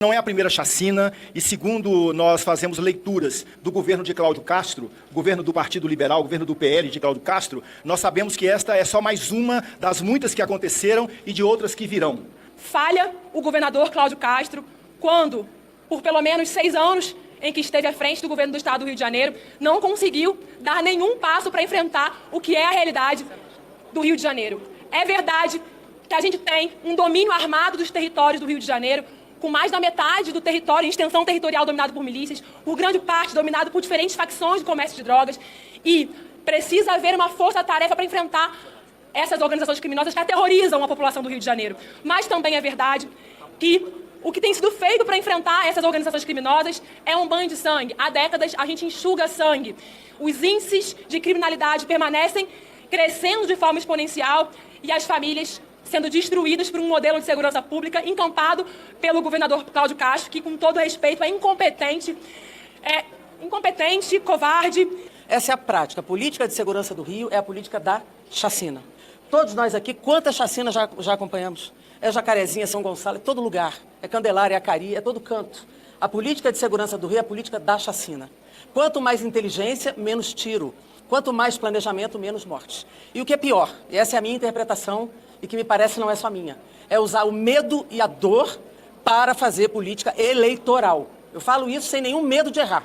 Não é a primeira chacina e, segundo nós fazemos leituras do governo de Cláudio Castro, governo do Partido Liberal, governo do PL de Cláudio Castro, nós sabemos que esta é só mais uma das muitas que aconteceram e de outras que virão. Falha o governador Cláudio Castro quando, por pelo menos 6 anos em que esteve à frente do governo do Estado do Rio de Janeiro, não conseguiu dar nenhum passo para enfrentar o que é a realidade do Rio de Janeiro. É verdade que a gente tem um domínio armado dos territórios do Rio de Janeiro, com mais da metade do território em extensão territorial dominado por milícias, por grande parte dominado por diferentes facções do comércio de drogas, e precisa haver uma força-tarefa para enfrentar essas organizações criminosas que aterrorizam a população do Rio de Janeiro. Mas também é verdade que o que tem sido feito para enfrentar essas organizações criminosas é um banho de sangue. Há décadas a gente enxuga sangue. Os índices de criminalidade permanecem crescendo de forma exponencial e as famílias sendo destruídas por um modelo de segurança pública encampado pelo governador Cláudio Castro, que, com todo respeito, é incompetente, covarde. Essa é a prática. A política de segurança do Rio é a política da chacina. Todos nós aqui, quantas chacinas já acompanhamos? É Jacarezinha, São Gonçalo, é todo lugar. É Candelária, é Acari, é todo canto. A política de segurança do Rio é a política da chacina. Quanto mais inteligência, menos tiro. Quanto mais planejamento, menos mortes. E o que é pior, e essa é a minha interpretação, e que me parece não é só minha, é usar o medo e a dor para fazer política eleitoral. Eu falo isso sem nenhum medo de errar.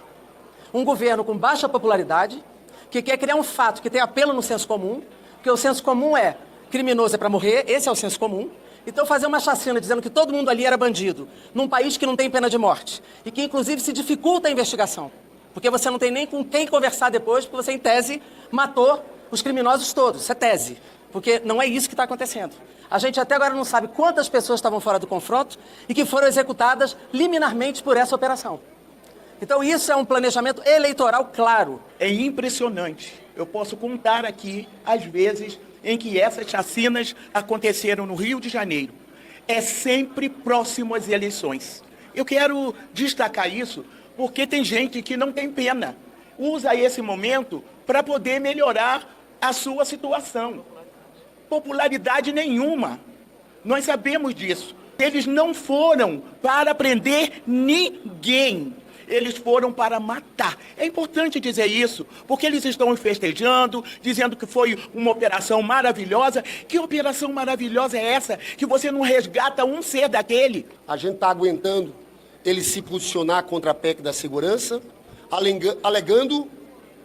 Um governo com baixa popularidade, que quer criar um fato que tem apelo no senso comum, porque o senso comum é criminoso é para morrer, esse é o senso comum. Então fazer uma chacina dizendo que todo mundo ali era bandido, num país que não tem pena de morte, e que inclusive se dificulta a investigação, porque você não tem nem com quem conversar depois, porque você, em tese, matou os criminosos todos. Isso é tese, porque não é isso que está acontecendo. A gente até agora não sabe quantas pessoas estavam fora do confronto e que foram executadas liminarmente por essa operação. Então isso é um planejamento eleitoral claro. É impressionante. Eu posso contar aqui as vezes em que essas chacinas aconteceram no Rio de Janeiro. É sempre próximo às eleições. Eu quero destacar isso porque tem gente que não tem pena. Usa esse momento para poder melhorar a sua situação. Popularidade nenhuma. Nós sabemos disso. Eles não foram para prender ninguém. Eles foram para matar. É importante dizer isso, porque eles estão festejando, dizendo que foi uma operação maravilhosa. Que operação maravilhosa é essa? Que você não resgata um ser daquele? A gente está aguentando ele se posicionar contra a PEC da segurança, alegando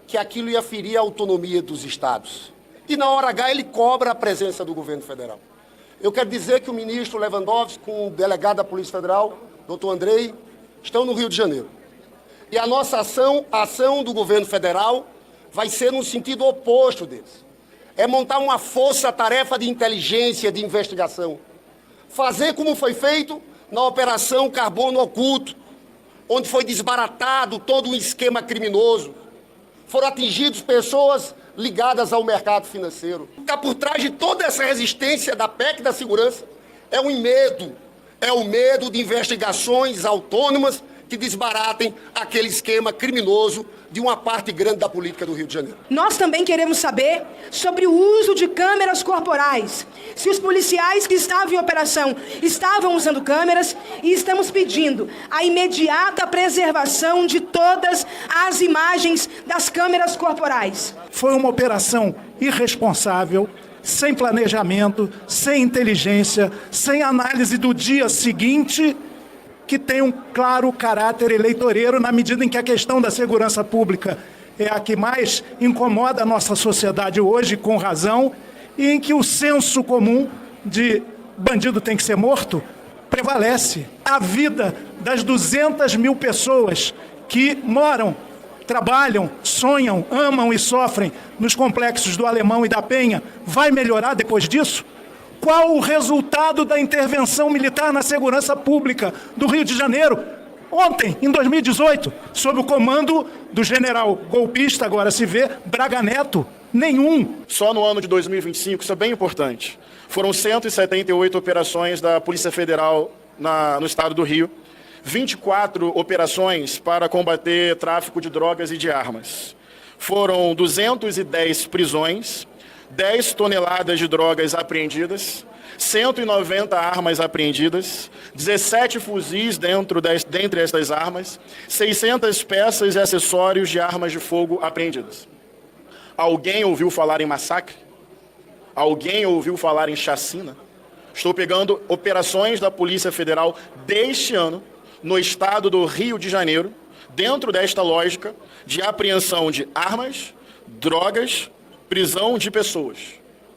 que aquilo ia ferir a autonomia dos estados. E na hora H ele cobra a presença do governo federal. Eu quero dizer que o ministro Lewandowski, com o delegado da Polícia Federal, doutor Andrei, estão no Rio de Janeiro. E a nossa ação, a ação do governo federal, vai ser no sentido oposto deles. É montar uma força-tarefa de inteligência, de investigação. Fazer como foi feito na Operação Carbono Oculto, onde foi desbaratado todo um esquema criminoso. Foram atingidas pessoas ligadas ao mercado financeiro. Está por trás de toda essa resistência da PEC da segurança é o medo de investigações autônomas que desbaratem aquele esquema criminoso de uma parte grande da política do Rio de Janeiro. Nós também queremos saber sobre o uso de câmeras corporais. Se os policiais que estavam em operação estavam usando câmeras, e estamos pedindo a imediata preservação de todas as imagens das câmeras corporais. Foi uma operação irresponsável, sem planejamento, sem inteligência, sem análise do dia seguinte, que tem um claro caráter eleitoreiro na medida em que a questão da segurança pública é a que mais incomoda a nossa sociedade hoje, com razão, e em que o senso comum de bandido tem que ser morto prevalece. A vida das 200 mil pessoas que moram, trabalham, sonham, amam e sofrem nos complexos do Alemão e da Penha vai melhorar depois disso? Qual o resultado da intervenção militar na segurança pública do Rio de Janeiro? Ontem, em 2018, sob o comando do general golpista, agora se vê, Braga Neto, nenhum. Só no ano de 2025, isso é bem importante, foram 178 operações da Polícia Federal no estado do Rio, 24 operações para combater tráfico de drogas e de armas. Foram 210 prisões, 10 toneladas de drogas apreendidas, 190 armas apreendidas, 17 fuzis dentre estas armas, 600 peças e acessórios de armas de fogo apreendidas. Alguém ouviu falar em massacre? Alguém ouviu falar em chacina? Estou pegando operações da Polícia Federal deste ano, no estado do Rio de Janeiro, dentro desta lógica de apreensão de armas, drogas, prisão de pessoas.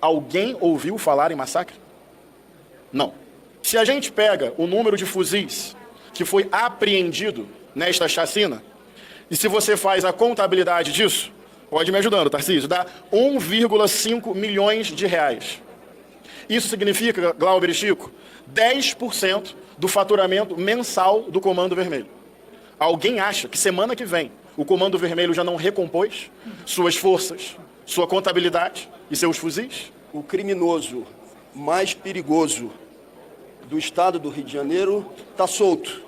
Alguém ouviu falar em massacre? Não. Se a gente pega o número de fuzis que foi apreendido nesta chacina, e se você faz a contabilidade disso, pode me ajudando, Tarcísio, dá 1,5 milhões de reais. Isso significa, Glauber e Chico, 10% do faturamento mensal do Comando Vermelho. Alguém acha que semana que vem o Comando Vermelho já não recompôs suas forças, sua contabilidade e seus fuzis? O criminoso mais perigoso do estado do Rio de Janeiro está solto,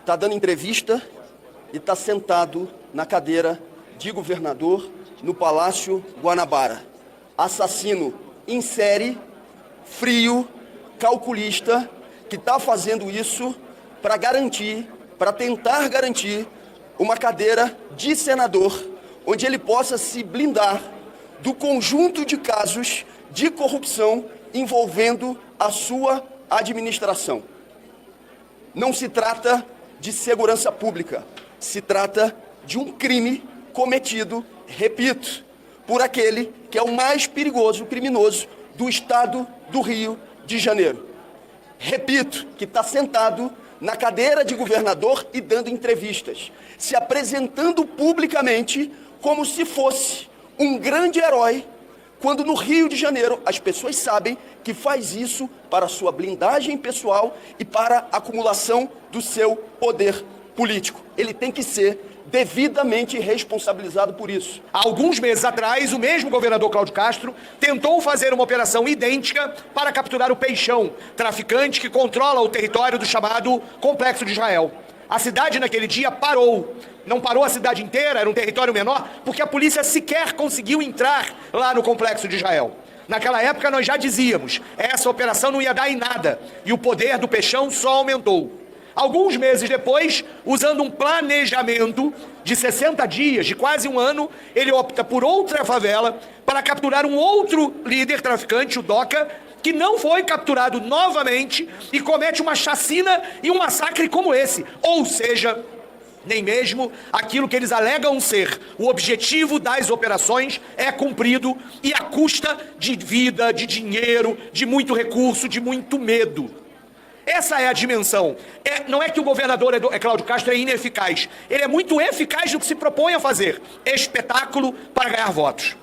está dando entrevista e está sentado na cadeira de governador no Palácio Guanabara. Assassino em série, frio, calculista, que está fazendo isso para tentar garantir uma cadeira de senador, onde ele possa se blindar do conjunto de casos de corrupção envolvendo a sua administração. Não se trata de segurança pública, se trata de um crime cometido, repito, por aquele que é o mais perigoso criminoso do estado do Rio de Janeiro. Repito, que está sentado na cadeira de governador e dando entrevistas, se apresentando publicamente como se fosse um grande herói, quando no Rio de Janeiro as pessoas sabem que faz isso para sua blindagem pessoal e para a acumulação do seu poder político. Ele tem que ser devidamente responsabilizado por isso. Há alguns meses atrás, o mesmo governador Cláudio Castro tentou fazer uma operação idêntica para capturar o Peixão, traficante que controla o território do chamado Complexo de Israel. A cidade naquele dia parou. Não parou a cidade inteira, era um território menor, porque a polícia sequer conseguiu entrar lá no Complexo de Israel. Naquela época nós já dizíamos, essa operação não ia dar em nada, e o poder do Peixão só aumentou. Alguns meses depois, usando um planejamento de 60 dias, de quase um ano, ele opta por outra favela para capturar um outro líder traficante, o Doca, que não foi capturado novamente e comete uma chacina e um massacre como esse. Ou seja, nem mesmo aquilo que eles alegam ser o objetivo das operações é cumprido, e à custa de vida, de dinheiro, de muito recurso, de muito medo. Essa é a dimensão. Não é que o governador Cláudio Castro é ineficaz. Ele é muito eficaz no que se propõe a fazer. Espetáculo para ganhar votos.